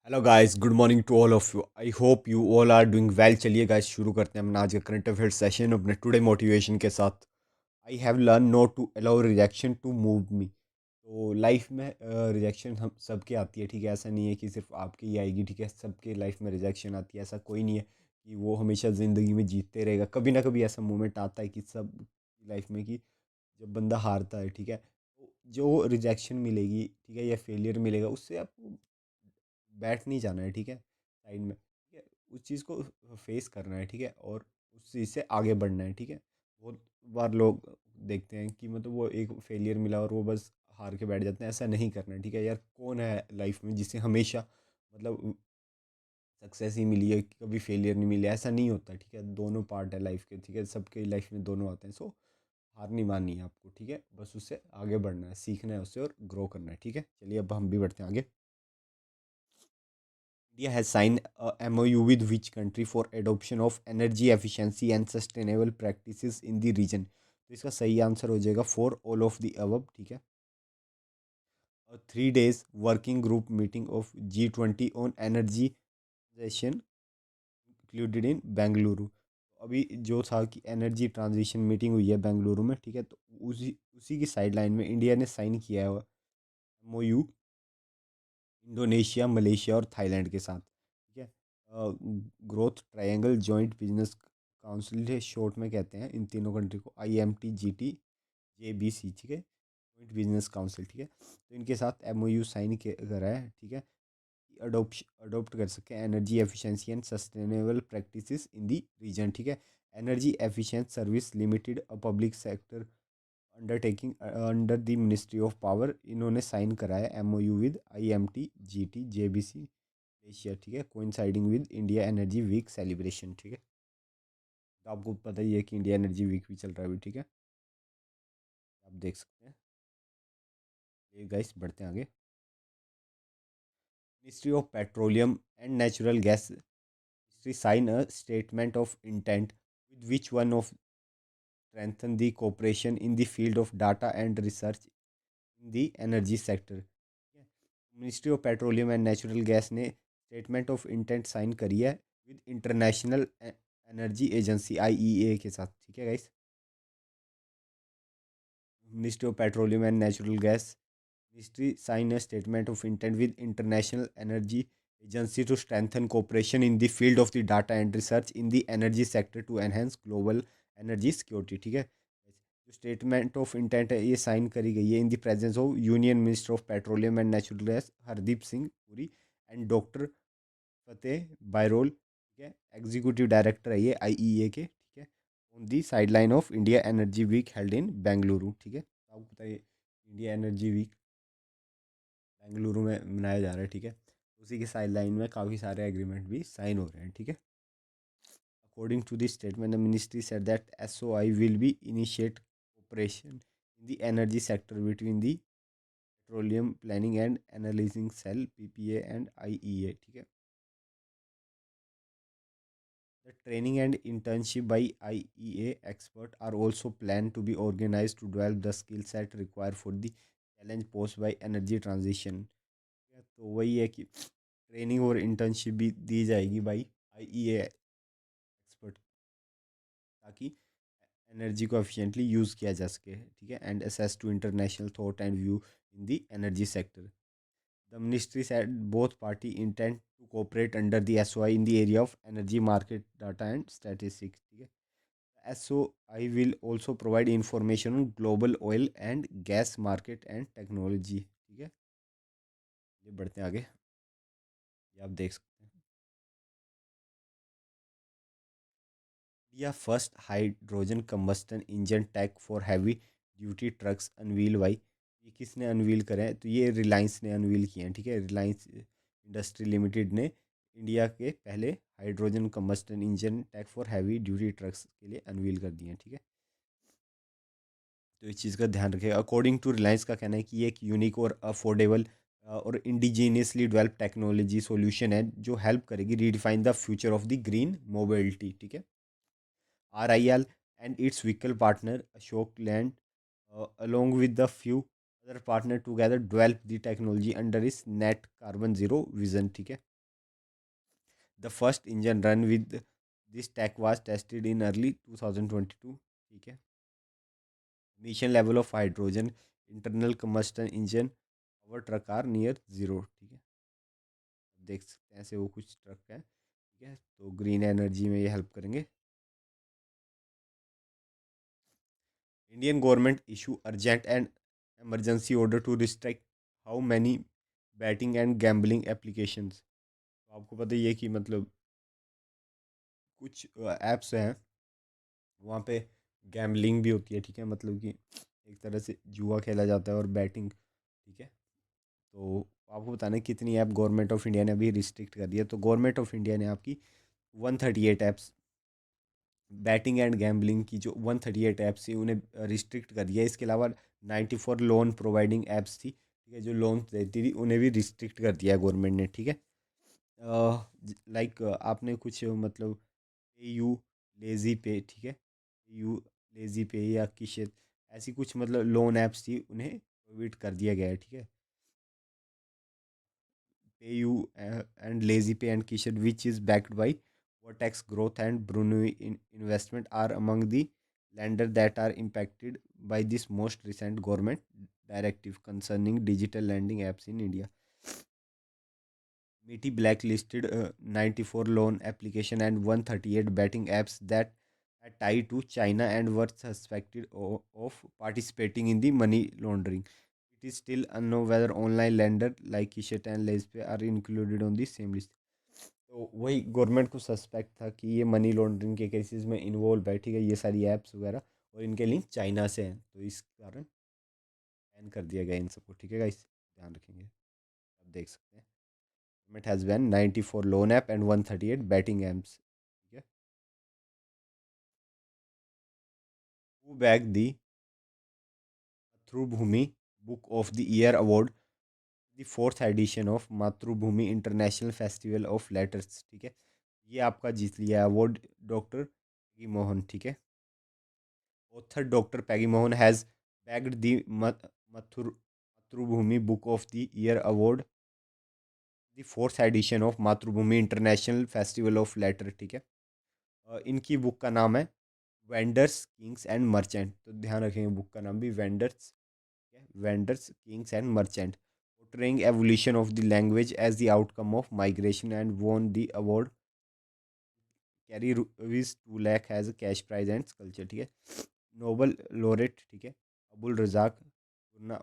Hello guys, good morning to all of you. I hope you all are doing well. चलिए guys, शुरू करते हैं अपना आज का करंट अफेयर सेशन अपने टुडे मोटिवेशन के साथ। I have learn not to allow rejection to move me. तो लाइफ में रिजेक्शन हम सबके आती है, ठीक है। ऐसा नहीं है कि सिर्फ आपकी ही आएगी, ठीक है। सबके लाइफ में रिजेक्शन आती है। ऐसा कोई नहीं है कि वो हमेशा ज़िंदगी में जीतते रहेगा। कभी ना कभी ऐसा मोमेंट आता है कि सब लाइफ में कि जब बंदा हारता है, ठीक है, तो जो रिजेक्शन मिलेगी, ठीक है, या फेलियर मिलेगा, उससे आपको बैठ नहीं जाना है, ठीक है, साइड में, ठीक है। उस चीज़ को फेस करना है, ठीक है, और उस चीज़ से आगे बढ़ना है, ठीक है। बहुत बार लोग देखते हैं कि मतलब वो एक फेलियर मिला और वो बस हार के बैठ जाते हैं। ऐसा नहीं करना है, ठीक है। यार, कौन है लाइफ में जिसे हमेशा मतलब सक्सेस ही मिली है, कभी फेलियर नहीं मिली? ऐसा नहीं होता, ठीक है। दोनों पार्ट है लाइफ के, ठीक है। सबके लाइफ में दोनों आते हैं। सो हार नहीं माननी है आपको, ठीक है। बस उससे आगे बढ़ना है, सीखना है उससे और ग्रो करना है, ठीक है। चलिए अब हम भी बढ़ते हैं आगे। India has signed a MOU with which country for adoption of energy efficiency and sustainable practices in the region? तो इसका सही आंसर हो जाएगा for all of the above, ठीक है। A 3 days working group meeting of G20 on energy transition included in Bengaluru. अभी जो था कि एनर्जी ट्रांजिशन मीटिंग हुई है बेंगलुरु में, ठीक है। तो उसी उसी की साइड लाइन में इंडिया ने साइन किया है MOU इंडोनेशिया, मलेशिया और थाईलैंड के साथ, ठीक है। Growth triangle joint business council short में कहते हैं इन तीनों कंट्री को, IMT, GT, JBC, ठीक है, जॉइंट बिजनेस काउंसिल, ठीक है। तो इनके साथ MOU साइन करा है, ठीक है। अडोप्ट कर सके energy efficiency and sustainable practices in the region, ठीक है। Energy efficient service limited, a public sector undertaking under the ministry of power, इन्होंने साइन कराया MOU with IMT, GT, JBC Asia, ठीक है, coinciding with India energy week celebration, ठीक है। तो आपको पता ही है कि इंडिया एनर्जी वीक भी चल रहा है अभी, ठीक है। आप देख सकते हैं। ये गाइस बढ़ते हैं आगे। Ministry of petroleum and natural gas sign a statement of intent with which one of strengthen the cooperation in the field of data and research in the energy sector। Ministry of petroleum and natural gas ने statement of intent sign करी है with international energy agency IEA के साथ, ठीक है guys. Ministry of petroleum and natural gas Ministry sign a statement of intent with International Energy Agency to strengthen cooperation in the field of the data and research in the energy sector to enhance global energy security, ठीक है। जो statement of intent है ये sign करी गई है in the presence of union minister of petroleum and natural gas Hardeep Singh Puri and doctor Fatih Birol, ठीक है, एग्जीक्यूटिव डायरेक्टर है ये IEA के, ठीक है। On the sideline of India energy week held in Bengaluru, ठीक है। आपको बताइए, इंडिया एनर्जी वीक बेंगलुरु में मनाया जा रहा है, ठीक है। उसी के साइड लाइन में काफ़ी सारे एग्रीमेंट भी साइन हो रहे हैं, ठीक है। According to this statement the ministry said that SOI will be initiate operation in the energy sector between the petroleum planning and analysing cell PPA and IEA, ठीक है। The training and internship by IEA expert are also planned to be organized to develop the skill set required for the challenge posed by energy transition। तो वही है कि training और internship भी दी जाएगी बाई IEA एक्सपर्ट, ताकि energy को एफिशिएंटली यूज़ किया जा सके, ठीक है, and access to international thought and view in the energy sector. The ministry said both party intent to cooperate under the SOI in the area of energy market data and statistics, ठीक है। SOI will also provide information on global oil and gas market and technology, ठीक है। ये बढ़ते हैं आगे। ये आप देख सकते हैं। India first hydrogen combustion engine tech for heavy duty trucks unveil by, ये किसने अनवील करा है? तो ये रिलायंस ने अनवील किए हैं, ठीक है। रिलायंस इंडस्ट्री लिमिटेड ने इंडिया के पहले hydrogen combustion engine tech for heavy duty trucks के लिए अनवील कर दिए हैं, ठीक है। तो इस चीज़ का ध्यान रखें। अकॉर्डिंग टू रिलायंस का कहना है कि ये एक यूनिक और अफोर्डेबल और इंडिजीनियसली डेवलप टेक्नोलॉजी सॉल्यूशन है जो हेल्प करेगी redefine the future of the green mobility, ठीक है। RIL and its vehicle partner Ashok Land, along with the few other partner together develop the technology under its net carbon zero vision, ठीक है। The first engine run with this tech was tested in early 2022, ठीक है। Mission level of hydrogen internal combustion engine power truck are near zero, ठीक है। देख सकते हैं ऐसे वो कुछ ट्रक है, ठीक है, तो ग्रीन एनर्जी में ये हेल्प करेंगे। Indian government issue urgent and emergency order to restrict how many batting and gambling applications. तो आपको पता ही है कि मतलब कुछ ऐप्स हैं वहाँ पे गैम्बलिंग भी होती है, ठीक है, मतलब कि एक तरह से जुआ खेला जाता है और बैटिंग, ठीक है। तो आपको बताना है कितनी ऐप गवर्नमेंट ऑफ इंडिया ने अभी रिस्ट्रिक्ट कर दिया। तो गवर्नमेंट ऑफ इंडिया ने आपकी 138 ऐप्स बैटिंग एंड गैम्बलिंग की, जो 138 ऐप्स थी उन्हें रिस्ट्रिक्ट कर दिया। इसके अलावा 94 लोन प्रोवाइडिंग ऐप्स थी, ठीक है, जो लोन देती थी उन्हें भी रिस्ट्रिक्ट कर दिया गवर्नमेंट ने, ठीक है। लाइक आपने कुछ मतलब पे यू लेज़ी पे, ठीक है, यू लेज़ी पे या किशत, ऐसी कुछ मतलब लोन ऐप्स थी उन्हें प्रोहिबिट कर दिया गया है, ठीक है। PayU and LazyPay and Kissht which is backed by Vertex Growth and Brunei Investment are among the lenders that are impacted by this most recent government directive concerning digital lending apps in India. MITI blacklisted 94 loan application and 138 betting apps that are tied to China and were suspected of participating in the money laundering. It is still unknown whether online lenders like Kishet and Lazpay are included on the same list. तो वही government को suspect था कि ये money laundering के cases में involve है, ठीक है, ये सारी ऐप्स वगैरह, और इनके लिंक चाइना से हैं, तो इस कारण बैन कर दिया गया इन सबको, ठीक है गाइस, ध्यान रखेंगे। आप देख सकते हैं it has ban 94 loan app and 138 betting apps, ठीक है। हु बैग दी मातृभूमि book of the year award the fourth edition of मातृभूमि इंटरनेशनल फेस्टिवल ऑफ लेटर्स, ठीक है। ये आपका जीत लिया अवार्ड डॉक्टर मोहन, ठीक है। Author Dr. Peggy Mohan has bagged the Matrubhumi Book of the Year Award, the fourth edition of मातृभूमि international festival of letter, ठीक है। इनकी बुक का नाम है वेंडर्स किंग्स एंड मर्चेंट, तो ध्यान रखेंगे बुक का नाम भी vendors Kings and merchant, portraying evolution of the language as the outcome of migration, and won the award carry rupees 2 lakh has a cash prize and sculpture, ठीक है। Nobel laureth, ठीक है, अबुल रजाक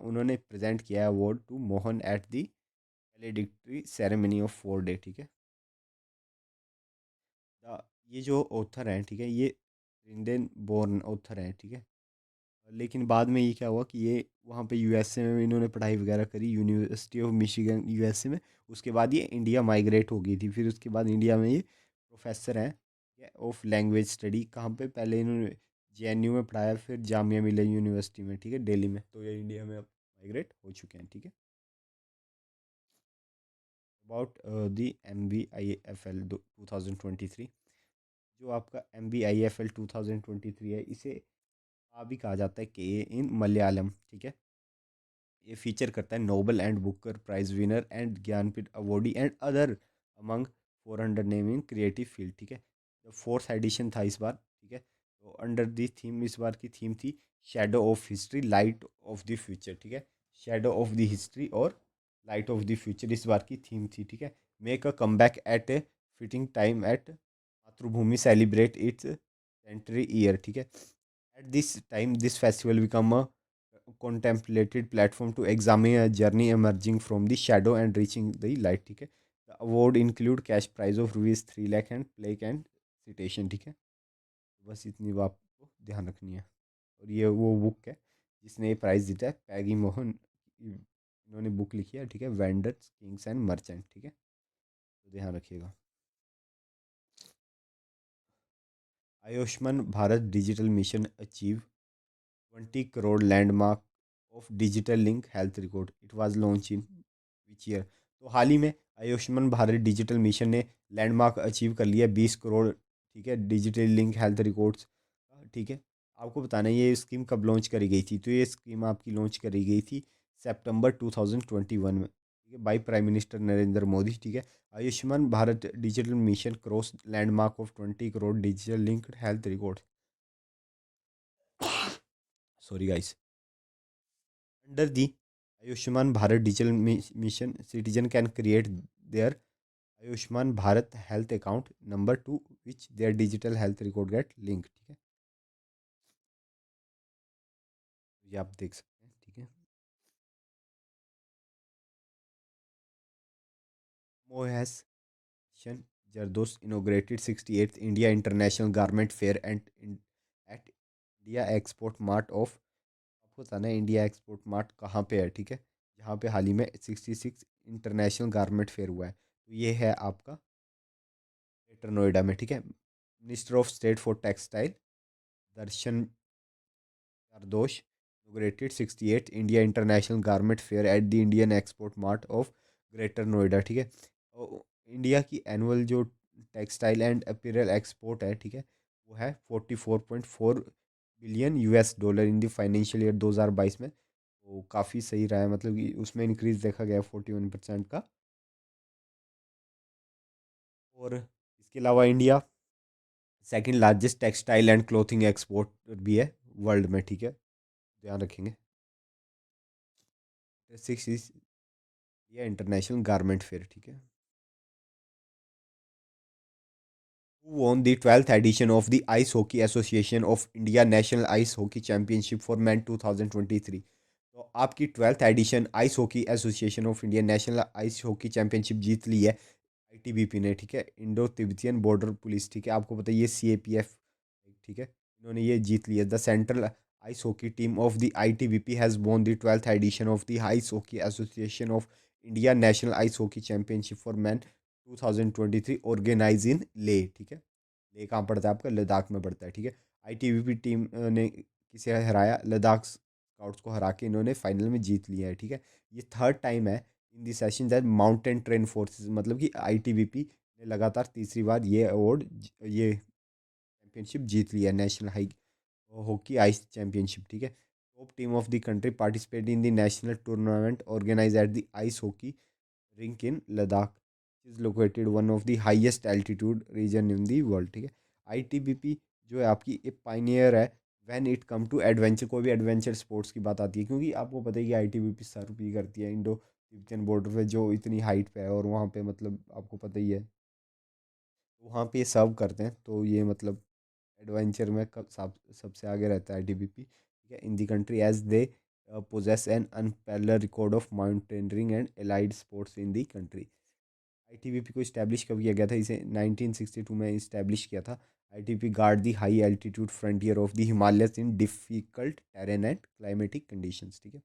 उन्होंने प्रेजेंट किया award to Mohan at the valedictory ceremony of 4 day, ठीक है। ये जो ऑथर हैं, ठीक है, ये इंडियन बोर्न ऑथर हैं, ठीक है। लेकिन बाद में ये क्या हुआ कि ये वहाँ पे यूएसए में इन्होंने पढ़ाई वगैरह करी, यूनिवर्सिटी ऑफ मिशिगन यूएसए में। उसके बाद ये इंडिया माइग्रेट हो गई थी, फिर उसके बाद इंडिया में ये प्रोफेसर हैं ऑफ लैंग्वेज स्टडी। कहाँ पे पहले इन्होंने जेएनयू में पढ़ाया, फिर जामिया मिलिया यूनिवर्सिटी में, ठीक है, दिल्ली में, तो ये इंडिया में अब माइग्रेट हो चुके हैं, ठीक है। अबाउट दी MBIFL 2023, जो आपका MBIFL 2023 है, इसे भी कहा जाता है के इन मलयालम, ठीक है। ये फीचर करता है Nobel and Booker prize winner and Jnanpith awardee and other among 400 name in creative field, ठीक है। जो फोर्थ एडिशन था इस बार, ठीक है, तो अंडर दी थीम, इस बार की थीम थी shadow of history light of the future, ठीक है। शेडो ऑफ द हिस्ट्री और लाइट ऑफ द फ्यूचर इस बार की थीम थी, ठीक है। Make a come back at a fitting time at Mathrubhumi celebrate its century year, ठीक है। At this time, this festival become a contemplated platform to examine a journey emerging from the shadow and reaching the light, ठीक है। The award include cash prize of ₹3 lakh and plaque and citation, ठीक है। बस इतनी बात आपको ध्यान रखनी है। और ये वो बुक है जिसने ये प्राइज़ जीता है, पैगी मोहन, इन्होंने बुक लिखी है, ठीक है, वेंडर्स किंग्स एंड मर्चेंट, ठीक है, तो ध्यान रखिएगा। Ayushman Bharat digital mission achieve 20 crore landmark of digital link health record. It was launched in which year? तो हाल ही में आयुष्मान भारत डिजिटल मिशन ने लैंडमार्क अचीव कर लिया 20 करोड़, ठीक है, डिजिटल लिंक हेल्थ रिकॉर्ड्स, ठीक है। आपको बताना है ये स्कीम कब लॉन्च करी गई थी, तो ये स्कीम आपकी लॉन्च करी गई थी सितंबर 2021 में, ठीक है, by prime minister Narendra Modi, ठीक है। Ayushman Bharat digital mission cross landmark of 20 crore digital linked health record. Sorry guys. Under the Ayushman Bharat digital mission, citizen can create their Ayushman Bharat health account number to which their digital health record get linked, ठीक है। ये आप देख सकते हैं, ठीक है। मोहेस शन Jardosh inaugurated 68th India International Garment Fair and at India Export Mart of, आपको बताना है इंडिया एक्सपोर्ट मार्ट कहाँ पे है, ठीक है। जहाँ पे हाल ही में 66 इंटरनेशनल गारमेंट फेयर हुआ है, तो ये है आपका ग्रेटर नोएडा में, ठीक है। Minister of state for textile Darshan Sardosh inaugurated 68 India international garment fair at the Indian export mart of greater Noida, ठीक है। इंडिया की एनुअल जो टेक्सटाइल एंड अपीयरल एक्सपोर्ट है, ठीक है, वो है 44.4 billion US dollar in the financial year 2022 में। तो काफ़ी सही रहा है, मतलब कि उसमें इंक्रीज देखा गया 41% का। और इसके अलावा India second largest textile and clothing exporter भी है वर्ल्ड में, ठीक है, ध्यान रखेंगे। सिक्स इज ये इंटरनेशनल गारमेंट फेयर, ठीक है। Who won the 12th edition of the Ice Hockey Association of India National Ice Hockey Championship for Men 2023? तो आपकी 12th edition ice hockey association of India national ice hockey championship जीत ली है ITBP ने, ठीक है। इंडो तिब्बतियन बॉर्डर पुलिस, ठीक है, आपको पता है ये सीएपीएफ, ठीक है, इन्होंने ये जीत लिया। The central ice hockey team of the ITBP has won the 12th edition of the ice hockey association of India national ice hockey championship for men 2023 organise in Leh, ठीक है। ले कहाँ पड़ता है आपका, लद्दाख में पड़ता है, ठीक है। आईटीबीपी टीम ने किसे हराया, लद्दाख स्काउट्स को हरा के इन्होंने फाइनल में जीत लिया है, ठीक है। ये थर्ड टाइम है in the session that mountain train forces, मतलब कि आईटीबीपी ने लगातार तीसरी बार ये अवार्ड, ये चैंपियनशिप जीत लिया, national high hockey ice championship, ठीक है। Top team of the country participate in the national tournament organise at the ice hockey rink in Ladakh is located one of the highest altitude region in the world, ठीक है। ITBP जो है आपकी एक pioneer है when it come to adventure, कोई भी adventure sports की बात आती है, क्योंकि आपको पता है कि आईटीबीपी सर्व भी करती है इंडो तिब्बतन बॉर्डर पे जो इतनी हाइट पे है, और वहाँ पे मतलब आपको पता ही है, वहाँ पे सर्व करते हैं, तो ये मतलब एडवेंचर में कब सबसे आगे रहता है आईटीबीपी, ठीक है, in the country as they possess an unparalleled record of mountaineering and allied sports in the country. ITBP को इस्टेब्लिश कब किया गया था, इसे 1962 में इस्टेब्लिश किया था। ITB guard the high altitude frontier of the Himalayas in difficult terrain and climatic conditions, ठीक है।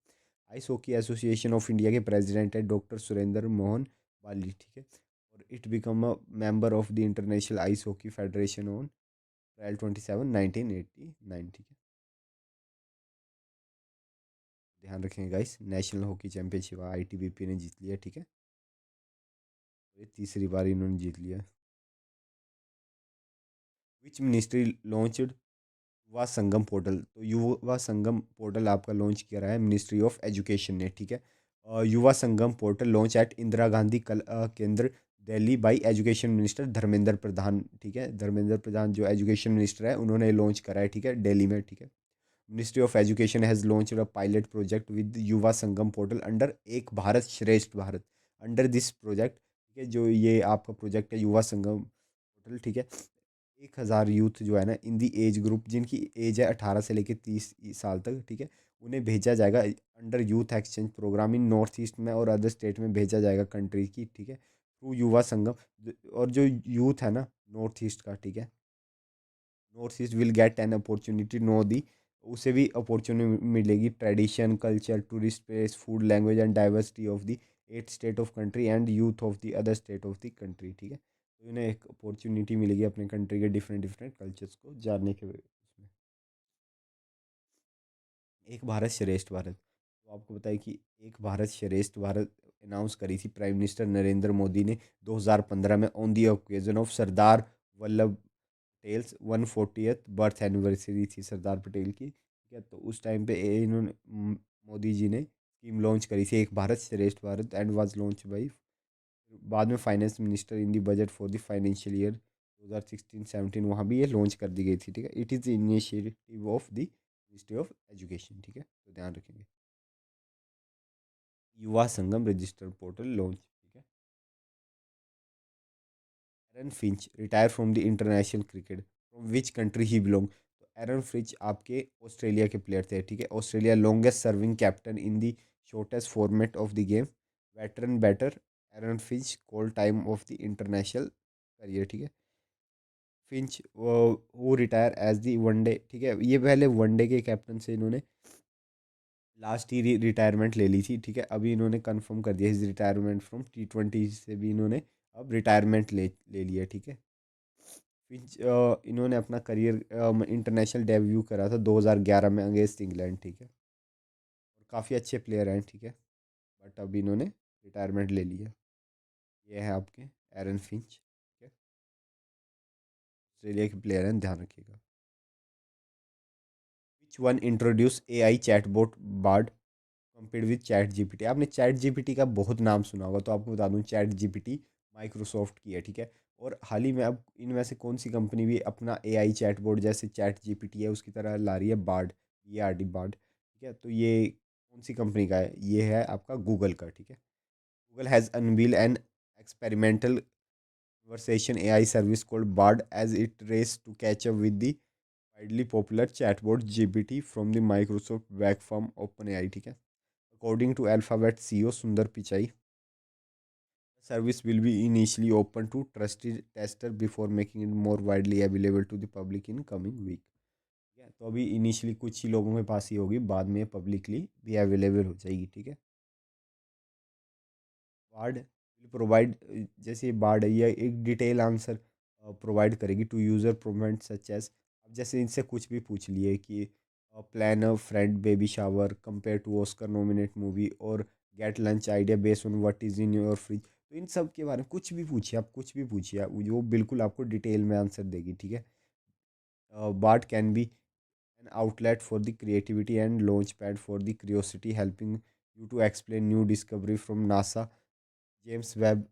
Ice hockey association of India के प्रेसिडेंट है डॉक्टर सुरेंद्र मोहन बाली, ठीक है। और it become a member of the international ice hockey federation on April 27 1989, ठीक है। ध्यान रखेंगे guys, national hockey championship ITBP ने जीत लिया, ठीक है। ये तीसरी बार इन्होंने जीत लिया। विच मिनिस्ट्री लॉन्च्ड युवा संगम पोर्टल, तो युवा संगम पोर्टल आपका लॉन्च किया रहा है मिनिस्ट्री ऑफ एजुकेशन ने, ठीक है। Yuva Sangam portal launch at Indira Gandhi Kala Kendra Delhi by education minister Dharmendra Pradhan, ठीक है। धर्मेंद्र प्रधान जो एजुकेशन मिनिस्टर है उन्होंने लॉन्च करा है, ठीक है, दिल्ली में, ठीक है। Ministry of education has launched a pilot project with युवा संगम पोर्टल अंडर एक भारत श्रेष्ठ भारत। अंडर दिस प्रोजेक्ट, ठीक है, जो ये आपका प्रोजेक्ट है युवा संगम पोर्टल, ठीक है, 1,000 यूथ जो है ना इन दी एज ग्रुप, जिनकी एज है 18 से लेकर 30 साल तक, ठीक है, उन्हें भेजा जाएगा अंडर यूथ एक्सचेंज प्रोग्राम इन नॉर्थ ईस्ट में और अदर स्टेट में भेजा जाएगा कंट्री की, ठीक है, थ्रू युवा संगम। और जो यूथ है ना नॉर्थ ईस्ट का, ठीक है, north east will get an opportunity know the, उसे भी अपॉर्चुनिटी मिलेगी tradition culture tourist place food language and diversity of the 8 state of country and youth of the other state of the country, ठीक है। तो इन्हें एक opportunity मिलेगी अपने कंट्री के डिफरेंट डिफरेंट कल्चर्स को जानने के उसमें। एक भारत श्रेष्ठ भारत, तो आपको बताया कि एक भारत श्रेष्ठ भारत अनाउंस करी थी प्राइम मिनिस्टर नरेंद्र मोदी ने 2015 में on the occasion of Sardar Vallabh Patels 140th birth anniversary थी सरदार पटेल की, ठीक है। तो उस टाइम पे इन्होंने मोदी जी ने स्कीम लॉन्च करी थी, एक भारत श्रेष्ठ Bharat, and was launch by, बाद में finance minister in the budget for the financial year 2016-17, वहाँ भी ये लॉन्च कर दी गई थी, ठीक है। It is the initiative of the ministry of education, ठीक है, तो ध्यान रखेंगे। Yuva Sangam register portal launch, ठीक है। Aaron Finch retire from the international cricket, from which country he belong. तो एरन फिंच आपके ऑस्ट्रेलिया के प्लेयर थे, ठीक है। Australia longest serving captain in the shortest format of the game, veteran batter Aaron Finch call time of the international career, ठीक है। Finch वो retire as the one day, ठीक है, ये पहले वनडे के कैप्टन से इन्होंने लास्ट ही रिटायरमेंट ले ली थी, ठीक है। अभी इन्होंने कंफर्म कर दिया इस रिटायरमेंट फ्रॉम T20 से भी इन्होंने अब रिटायरमेंट ले ले लिया, ठीक है। फिंच इन्होंने अपना करियर इंटरनेशनल डेब्यू करा था 2011 में अगेंस्ट इंग्लैंड, ठीक है। और काफ़ी अच्छे प्लेयर हैं, ठीक है, बट अभी इन्होंने रिटायरमेंट ले लिया। ये है आपके एरन फिंच, ठीक है, ऑस्ट्रेलिया के प्लेयर हैं, ध्यान रखिएगा। Which one introduce AI chatbot Bard compared with ChatGPT. आपने चैट जीपीटी का बहुत नाम सुना होगा, तो आपको बता दूं चैट जीपीटी माइक्रोसॉफ्ट की है, ठीक है। और हाल ही में अब इनमें से कौन सी कंपनी भी अपना AI चैटबॉट जैसे चैट जीपीटी है उसकी तरह ला रही है, बार्ड, BARD बार्ड, ठीक है। तो ये कौन सी कंपनी का है, ये है आपका गूगल का, ठीक है। Google has unveil an experimental conversation AI service called Bard as it races to catch up with the widely popular chatbot GPT from the Microsoft back firm OpenAI, ठीक है। According to Alphabet CEO Sundar Pichai, the service will be initially open to trusted testers before making it more widely available to the public in coming week, ठीक है। तो अभी initially कुछ ही लोगों के पास ही होगी, बाद में पब्लिकली भी अवेलेबल हो जाएगी, ठीक है। बार्ड विल प्रोवाइड, जैसे ये बार्ड है ये एक डिटेल आंसर प्रोवाइड करेगी to user prevent such as, अब जैसे इनसे कुछ भी पूछ लिए कि plan a friend baby shower compare to Oscar nominate movie, और get lunch idea based on what is in your fridge. तो इन सब के बारे में कुछ भी पूछिए, आप कुछ भी पूछिए, वो बिल्कुल आपको डिटेल में आंसर देगी, ठीक है। Bard can be an outlet for the creativity and launchpad for the curiosity, helping you to explain new discovery from NASA James Webb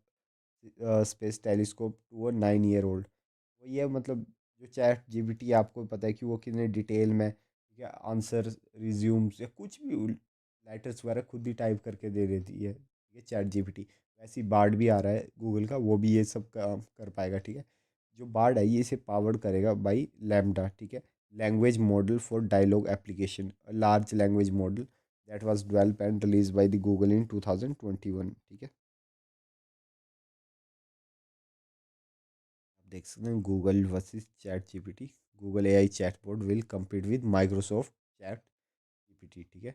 space telescope to a 9 year old. वो ये मतलब जो chat GPT आपको पता है कि वो कितने डिटेल में, ठीक है, आंसर रिज्यूम्स या कुछ भी लेटर्स वगैरह खुद ही टाइप करके दे देती है, ठीक है, चैट जीपीटी। वैसे ही बार्ड भी आ रहा है गूगल का, वो भी ये सब काम कर पाएगा, ठीक है। जो बार्ड है ये इसे पावर्ड करेगा बाई लैम्डा, ठीक है, language model for dialogue application, large language model that was developed and release by the Google in 2021, ठीक है। आप देख सकते हैं Google versus chat GPT, Google AI chatbot will compete with Microsoft chat GPT, ठीक है।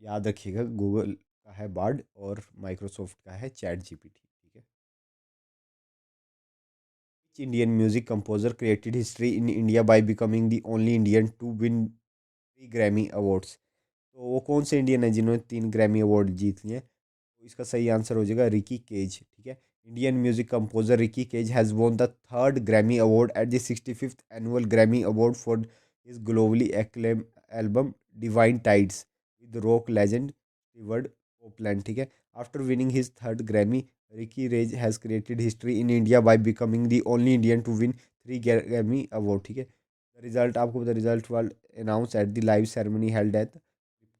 याद रखिएगा गूगल का है बार्ड और माइक्रोसॉफ्ट का है चैट जीपीटी, ठीक है। Which Indian music composer created history in India by becoming the only Indian to win 3 Grammy Awards। तो वो कौन से इंडियन है जिन्होंने 3 ग्रैमी अवार्ड जीत लिए? तो इसका सही आंसर हो जाएगा रिकी केज, ठीक है। Indian music composer Ricky Kej has won the third Grammy Award at the 65th Annual Grammy Award for his globally acclaimed album Divine Tides with rock legend Stewart Copeland, ठीक है। After winning his third Grammy, Ricky Rage has created history in India by becoming the only Indian to win 3 Grammy Award, ठीक है। Result आपको पता, result वाल announce at the live ceremony held at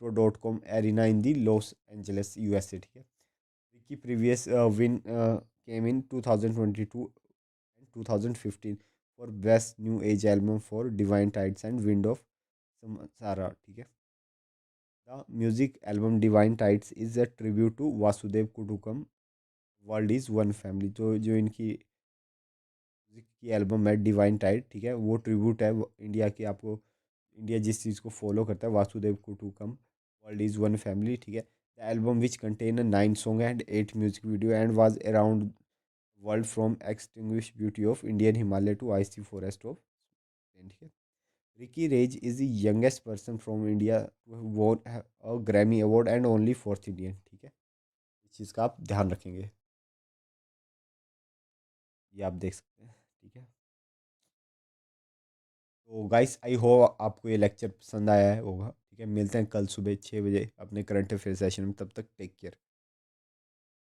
crypto.com arena in the Los Angeles, USA, ठीक है। Ricky previous win came in 2022 and 2015 for Best New Age Album for Divine Tides and Wind of Samsara, ठीक है। The music album Divine Tides is a tribute to Vasudev Kutukam, World is One Family। तो जो इनकी music की album है divine Tide, ठीक है, वो ट्रिब्यूट है इंडिया की, आपको इंडिया जिस चीज़ को फॉलो करता है, Vasudhaiva Kutumbakam, world is one family, ठीक है। The album which contain 9 song and 8 music video and was around world from extinguish beauty of Indian Himalaya to icy forest of, ठीक है। Ricky Kej is the youngest person from India to won a Grammy award and only fourth Indian, ठीक है। इस चीज़ का आप ध्यान रखेंगे, ये आप देख सकते हैं, ठीक है। तो गाइस आई होप आपको ये लेक्चर पसंद आया है होगा, ठीक है। ठीक है, मिलते हैं कल सुबह 6 बजे अपने करंट अफेयर सेशन में। तब तक टेक केयर।